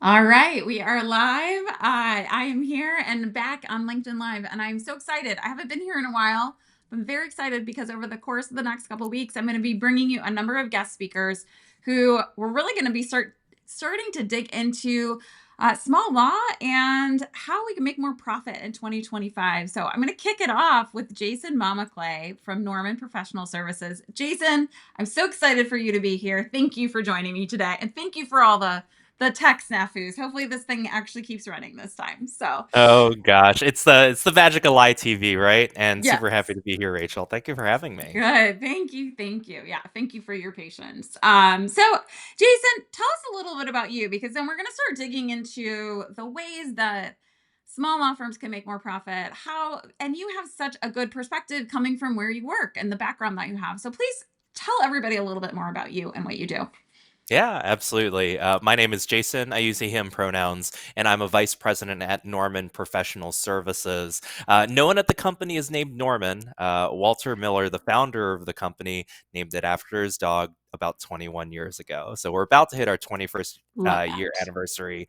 All right, we are live. I am here and back on LinkedIn Live, and I'm so excited. I haven't been here in a while. I'm very excited because over the course of the next couple of weeks, I'm going to be bringing you a number of guest speakers who we're really going to be starting to dig into small law and how we can make more profit in 2025. So I'm going to kick it off with Jayson Mamaclay from Norman Professional Services. Jayson, I'm so excited for you to be here. Thank you for joining me today, and thank you for all the tech snafus. Hopefully this thing actually keeps running this time. So Oh gosh, it's the magic of live TV, right? And super happy yes. to be here, Rachel. Thank you for having me. Good. Thank you. Thank you. Yeah. Thank you for your patience. So Jayson, tell us a little bit about you because then we're gonna start digging into the ways that small law firms can make more profit. How and you have such a good perspective coming from where you work and the background that you have. So please tell everybody a little bit more about you and what you do. Yeah, absolutely. My name is Jason. I use he, him pronouns, and I'm a vice president at Norman Professional Services. No one at the company is named Norman. Walter Miller, the founder of the company, named it after his dog about 21 years ago. So we're about to hit our 21st Love year that. anniversary,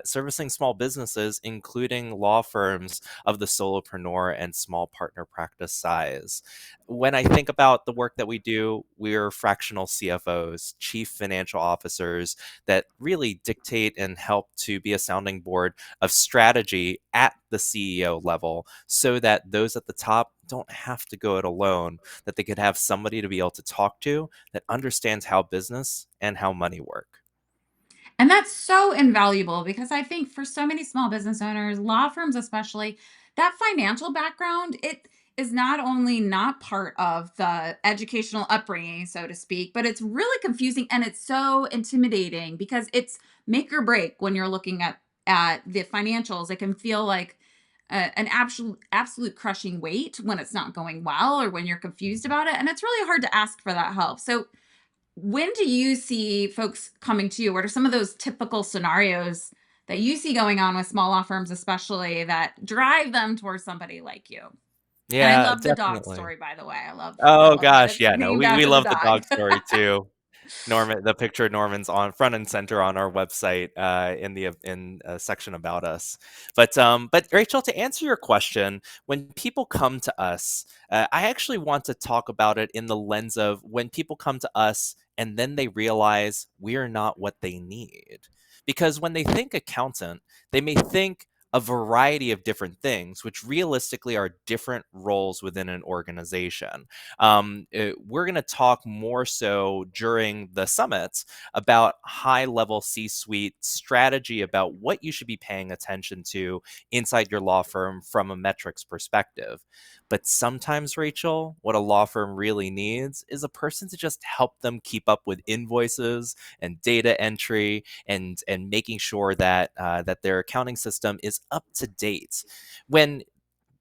servicing small businesses, including law firms of the solopreneur and small partner practice size. When I think about the work that we do, we're fractional CFOs, chief financial officers that really dictate and help to be a sounding board of strategy at the CEO level so that those at the top don't have to go it alone, that they could have somebody to be able to talk to that understands how business and how money work. And that's so invaluable because I think for so many small business owners, law firms especially, that financial background, it is not only not part of the educational upbringing, so to speak, but it's really confusing and it's so intimidating because it's make or break when you're looking at the financials. It can feel like an absolute crushing weight when it's not going well or when you're confused about it, and it's really hard to ask for that help. So when do you see folks coming to you? What are some of those typical scenarios that you see going on with small law firms, especially that drive them towards somebody like you? And I Yeah, love the dog definitely. story, by the way. I Oh love that gosh, it's yeah, no, named we after the love the dog. dog story too. Norman, the picture of Norman's on front and center on our website in the in a section about us. But Rachel, to answer your question, when people come to us, I actually want to talk about it in the lens of when people come to us and then they realize we're not what they need. Because when they think accountant, they may think a variety of different things, which realistically are different roles within an organization. We're going to talk more so during the summit about high level C suite strategy about what you should be paying attention to inside your law firm from a metrics perspective. But sometimes, Rachel, what a law firm really needs is a person to just help them keep up with invoices and data entry and making sure that that their accounting system is up to date. When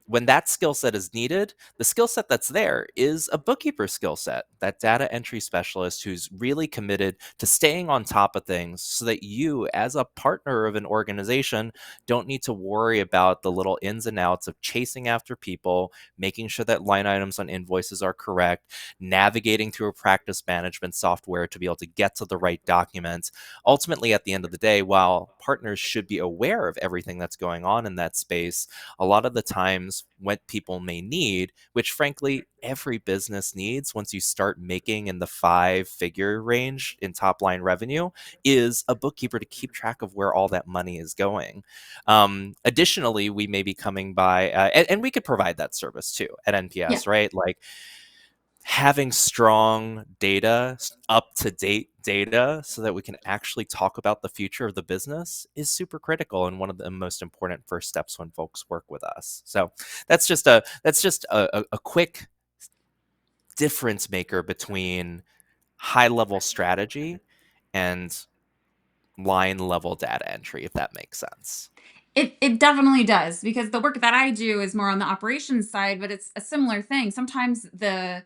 when that skill set is needed, the skill set that's there is a bookkeeper skill set, that data entry specialist who's really committed to staying on top of things so that you, as a partner of an organization, don't need to worry about the little ins and outs of chasing after people, making sure that line items on invoices are correct, navigating through a practice management software to be able to get to the right documents. Ultimately, at the end of the day, while partners should be aware of everything that's going on in that space, a lot of the times what people may need, which frankly every business needs once you start making in the 5-figure range in top line revenue, is a bookkeeper to keep track of where all that money is going. Additionally, we may be coming by, and we could provide that service too at Yeah. NPS, right? Like having strong data, up to date data, so that we can actually talk about the future of the business is super critical and one of the most important first steps when folks work with us. So that's just a quick difference maker between high level strategy and line level data entry, if that makes sense. It definitely does because the work that I do is more on the operations side, but it's a similar thing. Sometimes the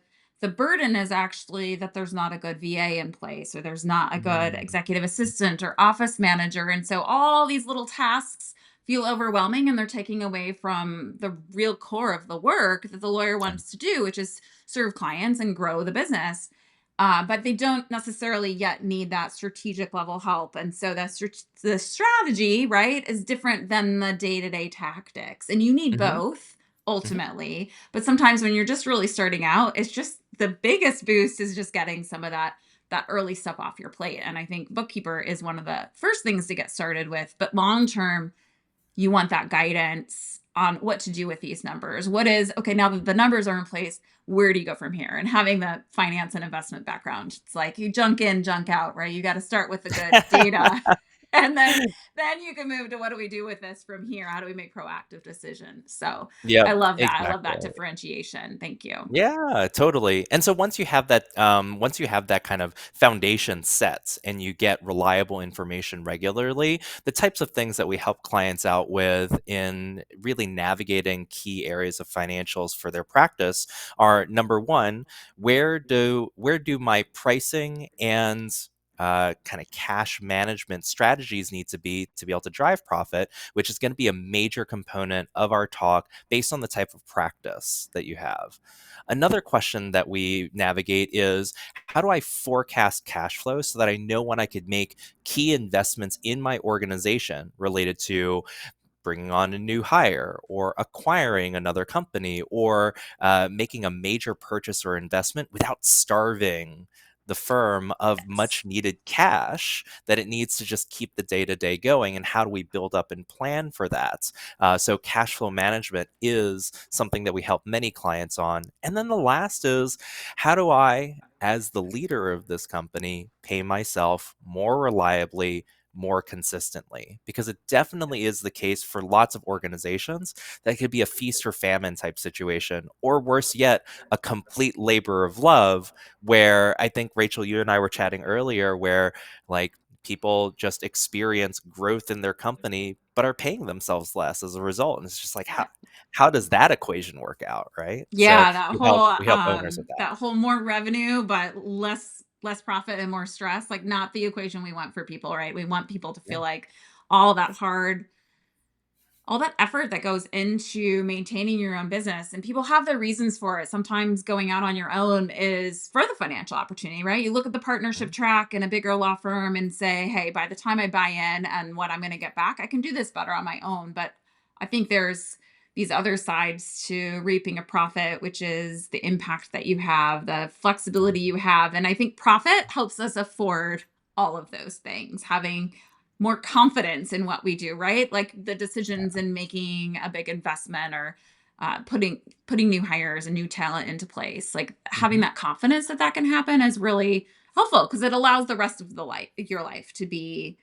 burden is actually that there's not a good VA in place or there's not a good Mm. executive assistant or office manager. And so all these little tasks feel overwhelming and they're taking away from the real core of the work that the lawyer wants to do, which is serve clients and grow the business. but they don't necessarily yet need that strategic level help. And so the strategy, right, is different than the day to day tactics. And you need Hmm. both Hmm. ultimately. But sometimes when you're just really starting out, it's just the biggest boost is just getting some of that early stuff off your plate. And I think bookkeeper is one of the first things to get started with. But long term, you want that guidance on what to do with these numbers. What is, okay, now that the numbers are in place, where do you go from here? And having the finance and investment background, it's like you junk in, junk out, right? You got to start with the good data. And then you can move to what do we do with this from here? How do we make proactive decisions? So I Yep, love that. I love that exactly. differentiation. Thank you. Yeah, totally. And so once you have that kind of foundation set and you get reliable information regularly, the types of things that we help clients out with in really navigating key areas of financials for their practice are number one, where do my pricing and kind of cash management strategies need to be able to drive profit, which is going to be a major component of our talk based on the type of practice that you have. Another question that we navigate is how do I forecast cash flow so that I know when I could make key investments in my organization related to bringing on a new hire or acquiring another company or making a major purchase or investment without starving the firm of Yes. much needed cash that it needs to just keep the day to day going. And how do we build up and plan for that? So, cash flow management is something that we help many clients on. And then the last is how do I, as the leader of this company, pay myself more reliably, more consistently, because it definitely is the case for lots of organizations that could be a feast or famine type situation, or worse yet, a complete labor of love, where I think, Rachel, you and I were chatting earlier, where like people just experience growth in their company but are paying themselves less as a result. And it's just like how does that equation work out, right? So Yeah, we help owners with that. that whole more revenue but less profit and more stress, like not the equation we want for people, right? We want people to Yeah. feel like all that hard all that effort that goes into maintaining your own business, and people have their reasons for it. Sometimes going out on your own is for the financial opportunity, right? You look at the partnership Mhm. track in a bigger law firm and say, hey, by the time I buy in and what I'm going to get back, I can do this better on my own. But I think there's these other sides to reaping a profit, which is the impact that you have, the flexibility you have. And I think profit helps us afford all of those things, having more confidence in what we do, right? Like the decisions in making a big investment or putting new hires and new talent into place. Like having Mhm. that confidence that that can happen is really helpful because it allows the rest of the life, your life, to be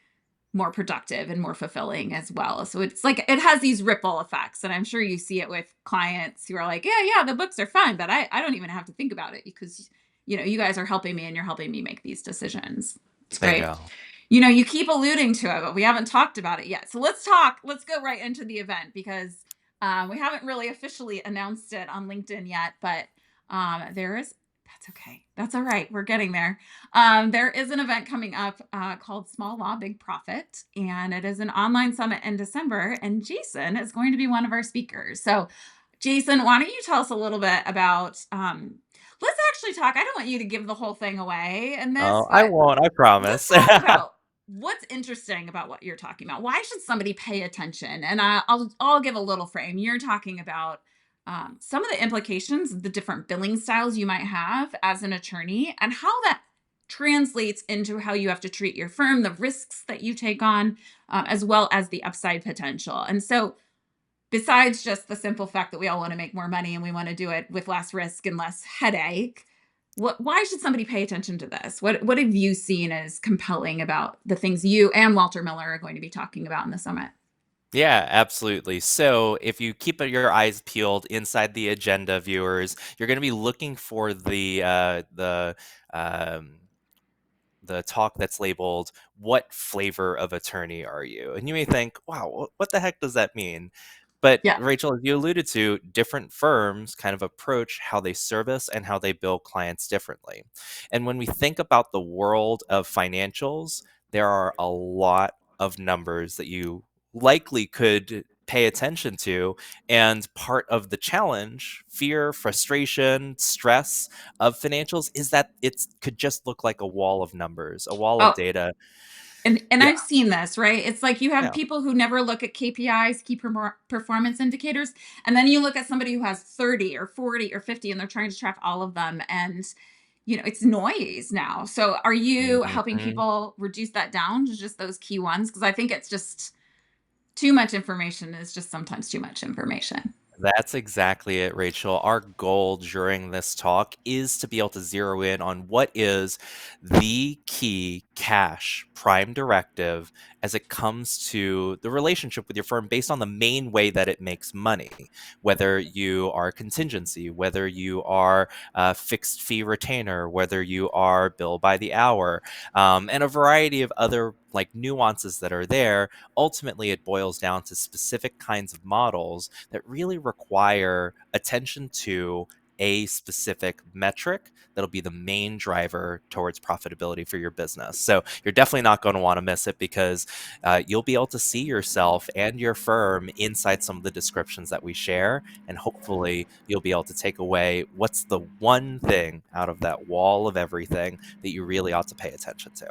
more productive and more fulfilling as well. So it's like it has these ripple effects, and I'm sure you see it with clients who are like, yeah, the books are fun, but I don't even have to think about it because you guys are helping me and you're helping me make these decisions. It's great. Bingo. You keep alluding to it, but we haven't talked about it yet. So let's go right into the event because we haven't really officially announced it on LinkedIn yet, but there is, that's okay. That's all right. We're getting there. There is an event coming up called Small Law, Big Profit, and it is an online summit in December. And Jayson is going to be one of our speakers. So, Jayson, why don't you tell us a little bit about? Let's actually talk. I don't want you to give the whole thing away in this, Oh, I but won't, I let's promise. talk about what's interesting about what you're talking about. Why should somebody pay attention? And I'll give a little frame. You're talking about some of the implications of the different billing styles you might have as an attorney and how that translates into how you have to treat your firm, the risks that you take on, as well as the upside potential. And so, besides just the simple fact that we all want to make more money and we want to do it with less risk and less headache, why should somebody pay attention to this? What have you seen as compelling about the things you and Walter Miller are going to be talking about in the summit? Yeah, absolutely. So if you keep your eyes peeled inside the agenda, viewers, you're going to be looking for um, the talk that's labeled "What flavor of attorney are you?" And you may think, "Wow, what the heck does that mean?" But Yeah. Rachel, as you alluded to, different firms kind of approach how they service and how they bill clients differently. And when we think about the world of financials, there are a lot of numbers that you likely could pay attention to. And part of the challenge, fear, frustration, stress of financials is that it could just look like a wall of numbers, a wall of Oh, data. and Yeah. I've seen this, right? It's like you have Yeah. people who never look at KPIs, performance indicators, and then you look at somebody who has 30 or 40 or 50 and they're trying to track all of them, and it's noise now. So are you helping Mhm. people reduce that down to just those key ones? Because I think it's just too much information is just sometimes too much information. That's exactly it, Rachel. Our goal during this talk is to be able to zero in on what is the key cash prime directive as it comes to the relationship with your firm based on the main way that it makes money. Whether you are contingency, whether you are a fixed fee retainer, whether you are bill by the hour, and a variety of other like nuances that are there. Ultimately, it boils down to specific kinds of models that really require attention to a specific metric that'll be the main driver towards profitability for your business. So you're definitely not going to want to miss it because you'll be able to see yourself and your firm inside some of the descriptions that we share. And hopefully, you'll be able to take away what's the one thing out of that wall of everything that you really ought to pay attention to.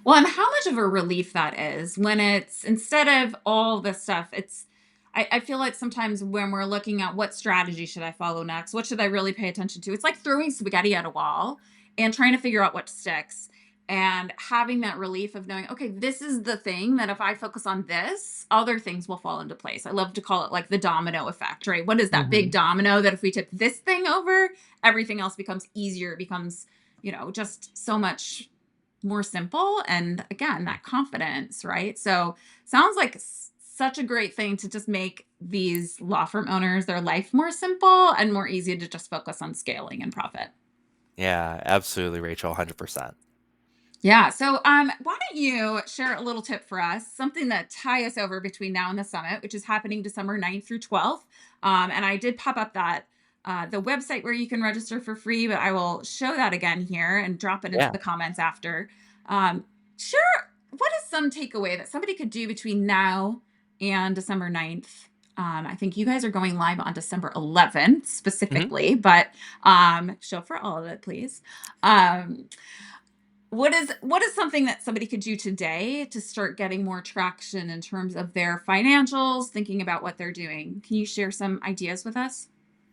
Well, and how much of a relief that is when it's instead of all this stuff, I feel like sometimes when we're looking at what strategy should I follow next, what should I really pay attention to? It's like throwing spaghetti at a wall and trying to figure out what sticks and having that relief of knowing, okay, this is the thing that if I focus on this, other things will fall into place. I love to call it like the domino effect, right? What is that big Mhm. domino that if we tip this thing over, everything else becomes easier, becomes, just so much more simple, and again that confidence, right? So sounds like such a great thing to just make these law firm owners their life more simple and more easy to just focus on scaling and profit. Yeah, absolutely, Rachel, 100%. Yeah. So, why don't you share a little tip for us, something that tie us over between now and the summit, which is happening December 9th through 12th. And I did pop up that the website where you can register for free, but I will show that again here and drop it into Yeah. the comments after. Um, sure. What is some takeaway that somebody could do between now and December 9th? I think you guys are going live on December 11th Mhm. specifically, but show for all of it, please. Um, what is something that somebody could do today to start getting more traction in terms of their financials, thinking about what they're doing? Can you share some ideas with us?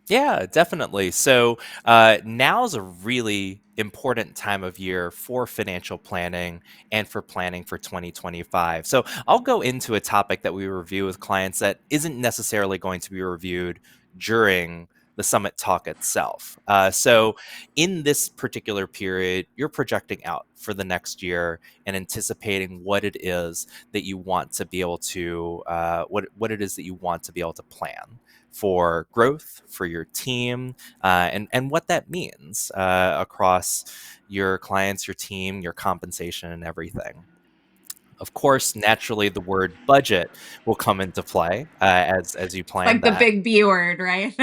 Yeah, definitely. So now is a really important time of year for financial planning and for planning for 2025. So I'll go into a topic that we review with clients that isn't necessarily going to be reviewed during the summit talk itself. So in this particular period, you're projecting out for the next year and anticipating what it is that you want to be able to what it is that you want to be able to plan for growth for your team, and what that means across your clients, your team, your compensation, and everything. Of course, naturally, the word budget will come into play as you It's plan like the that. big B word, right?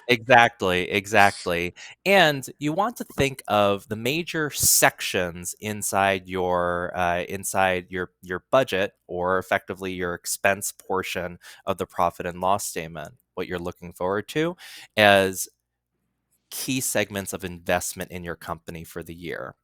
Exactly, exactly. And you want to think of the major sections inside your budget, or effectively your expense portion of the profit and loss statement. What you're looking forward to as key segments of investment in your company for the year.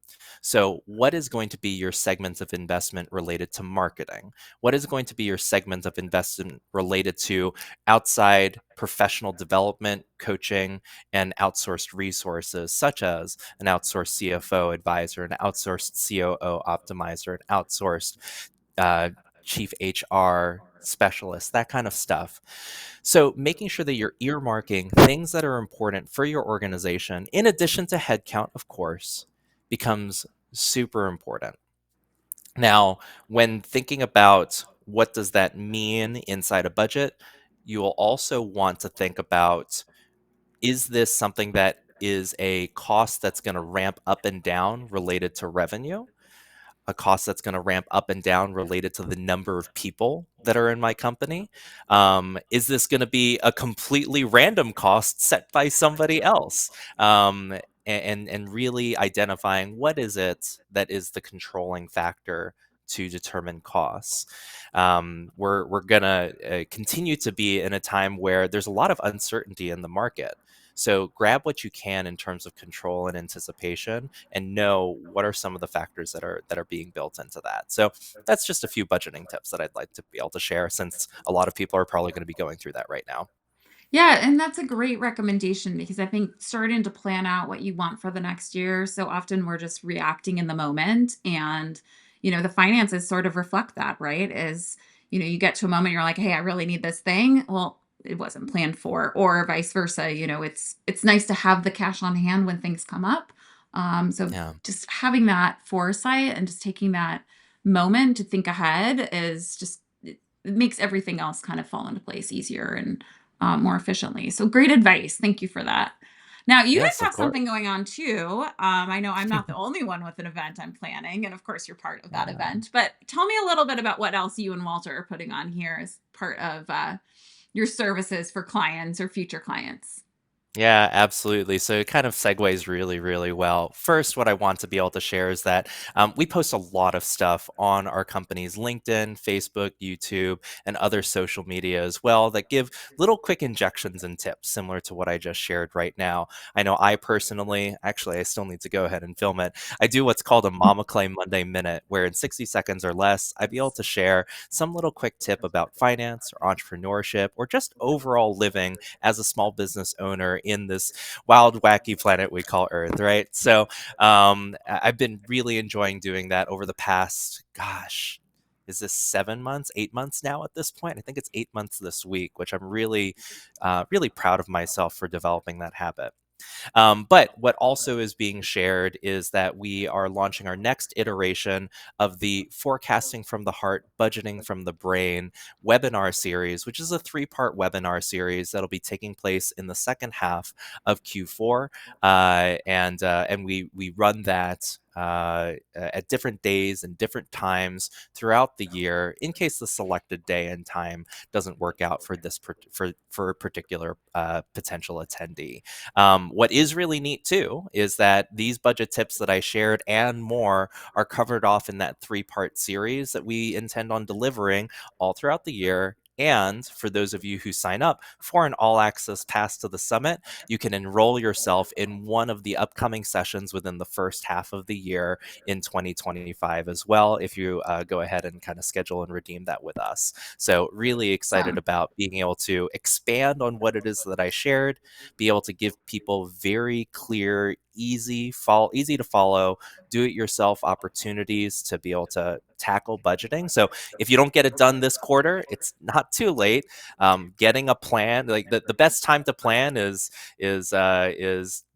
So, what is going to be your segments of investment related to marketing? What is going to be your segment of investment related to outside professional development, coaching, and outsourced resources, such as an outsourced CFO advisor, an outsourced COO optimizer, an outsourced uh, chief HR specialist, that kind of stuff. So, making sure that you're earmarking things that are important for your organization, in addition to headcount, of course, becomes super important. Now, when thinking about what does that mean inside a budget, you will also want to think about, is this something that is a cost that's going to ramp up and down related to revenue? A cost that's going to ramp up and down related to the number of people that are in my company? Is this going to be a completely random cost set by somebody else? And really identifying what is it that is the controlling factor to determine costs. We're gonna continue to be in a time where there's a lot of uncertainty in the market. So grab what you can in terms of control and anticipation, and know what are some of the factors that are being built into that. So that's just a few budgeting tips that I'd like to be able to share, since a lot of people are probably going to be going through that right now. Yeah, and that's a great recommendation because I think starting to plan out what you want for the next year, so often we're just reacting in the moment and the finances sort of reflect that, right? You get to a moment you're like, "Hey, I really need this thing." Well, it wasn't planned for, or vice versa, it's nice to have the cash on hand when things come up. So Yeah. just having that foresight and just taking that moment to think ahead is just it makes everything else kind of fall into place easier and more efficiently. So great advice. Thank you for that. Now, you guys Yes, of have course. something going on too. I know I'm not the only one with an event I'm planning, and of course, you're part of that Yeah. event. But tell me a little bit about what else you and Walter are putting on here as part of your services for clients or future clients. Yeah, absolutely. So it kind of segues really, really well. First, what I want to be able to share is that we post a lot of stuff on our company's LinkedIn, Facebook, YouTube, and other social media as well that give little quick injections and tips similar to what I just shared right now. I know I personally, actually, I still need to go ahead and film it. I do what's called a Mamaclay Monday Minute, where in 60 seconds or less, I'd be able to share some little quick tip about finance or entrepreneurship or just overall living as a small business owner in this wild, wacky planet we call Earth, right? So I've been really enjoying doing that over the past, gosh, is this 7 months, 8 months now at this point? I think it's 8 months this week, which I'm really, really proud of myself for developing that habit. But what also is being shared is that we are launching our next iteration of the Forecasting from the Heart, Budgeting from the Brain webinar series, which is a 3-part webinar series that'll be taking place in the second half of Q4. And we run that at different days and different times throughout the year in case the selected day and time doesn't work out for for a particular potential attendee. What is really neat too is that these budget tips that I shared and more are covered off in that 3-part series that we intend on delivering all throughout the year. And for those of you who sign up for an all access pass to the summit, you can enroll yourself in one of the upcoming sessions within the first half of the year in 2025 as well, if you go ahead and kind of schedule and redeem that with us. So, really excited Awesome. about being able to expand on what it is that I shared, be able to give people very clear, easy to follow, do it yourself opportunities to be able to tackle budgeting. So if you don't get it done this quarter, it's not too late. Getting a plan, like the best time to plan is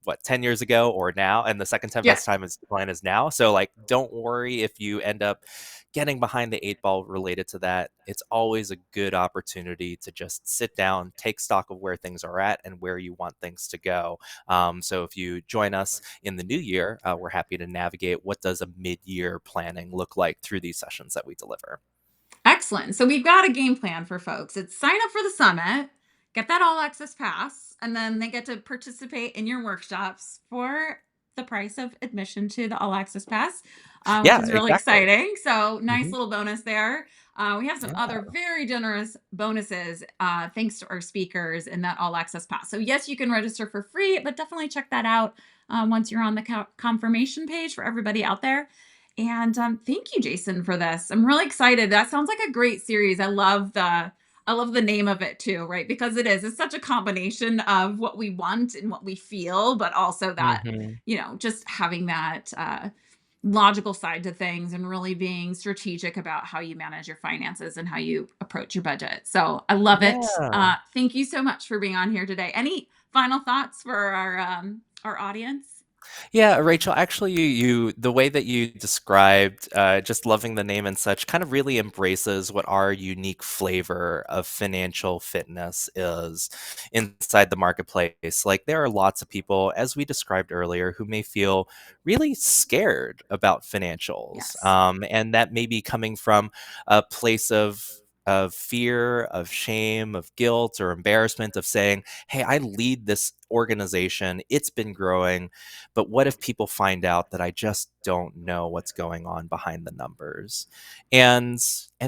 what, 10 years ago or now, and the second time Yeah. best time is to plan is now. So like, don't worry if you end up getting behind the 8 ball related to that. It's always a good opportunity to just sit down, take stock of where things are at and where you want things to go. So if you join us in the new year, we're happy to navigate what does a mid-year planning look like through these sessions that we deliver. Excellent. So we've got a game plan for folks. It's sign up for the summit, get that all access pass, and then they get to participate in your workshops for the price of admission to the all access pass, which Yeah, is really exactly. exciting. So nice Hmm. little bonus there. We have some Yeah. other very generous bonuses thanks to our speakers in that all access pass. So yes, you can register for free, but definitely check that out once you're on the confirmation page for everybody out there. And thank you, Jayson, for this. I'm really excited. That sounds like a great series. I love the name of it too, right? Because it's such a combination of what we want and what we feel, but also that, Hmm. just having that logical side to things and really being strategic about how you manage your finances and how you approach your budget. So I love it. Yeah. Thank you so much for being on here today. Any final thoughts for our audience? Yeah, Rachel, actually, the way that you described just loving the name and such kind of really embraces what our unique flavor of financial fitness is inside the marketplace. Like, there are lots of people, as we described earlier, who may feel really scared about financials. Yes. And that may be coming from a place of of fear, of shame, of guilt, or embarrassment of saying, hey, I lead this organization, it's been growing, but what if people find out that I just don't know what's going on behind the numbers? And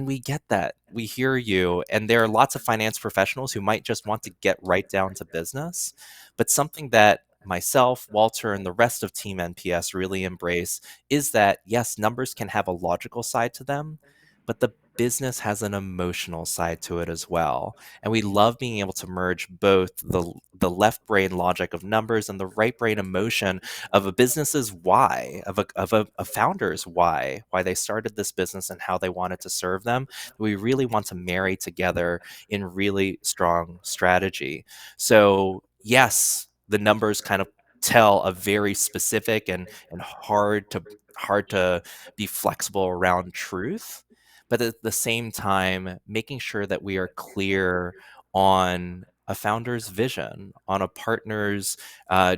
we get that. We hear you. And there are lots of finance professionals who might just want to get right down to business. But something that myself, Walter, and the rest of Team NPS really embrace is that, yes, numbers can have a logical side to them, but the business has an emotional side to it as well. And we love being able to merge both the left brain logic of numbers and the right brain emotion of a business's why, of a founder's why they started this business and how they wanted to serve them. We really want to marry together in really strong strategy. So yes, the numbers kind of tell a very specific and hard to be flexible around truth, but at the same time making sure that we are clear on a founder's vision, on a partner's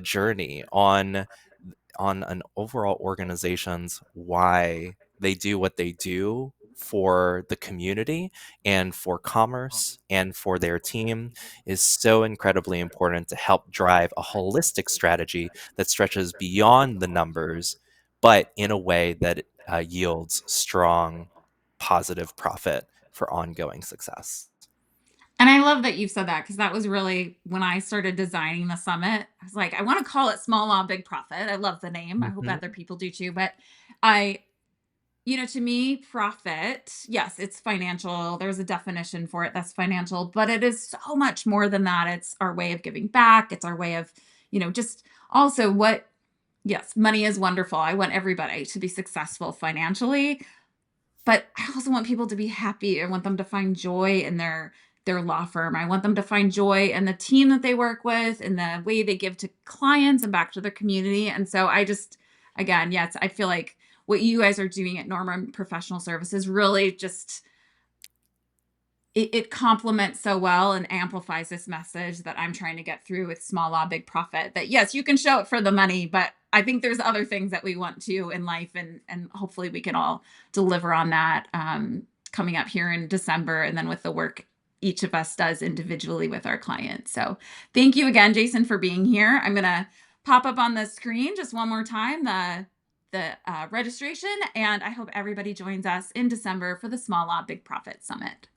journey, on an overall organization's why they do what they do for the community and for commerce and for their team is so incredibly important to help drive a holistic strategy that stretches beyond the numbers, but in a way that yields strong, positive profit for ongoing success. And I love that you've said that because that was really when I started designing the summit. I was like, I want to call it Small Law, Big Profit. I love the name. I hope Mhm. other people do too. But I, to me, profit, yes, it's financial. There's a definition for it that's financial, but it is so much more than that. It's our way of giving back. It's our way of, just also what, yes, money is wonderful. I want everybody to be successful financially, but I also want people to be happy. I want them to find joy in their law firm. I want them to find joy in the team that they work with and the way they give to clients and back to their community. And so I just, again, yes, I feel like what you guys are doing at Norman Professional Services really just it complements so well and amplifies this message that I'm trying to get through with Small Law, Big Profit. That yes, you can show it for the money, but I think there's other things that we want to in life, and hopefully we can all deliver on that coming up here in December, and then with the work each of us does individually with our clients. So thank you again, Jayson, for being here. I'm gonna pop up on the screen just one more time the registration, and I hope everybody joins us in December for the Small Law, Big Profit Summit.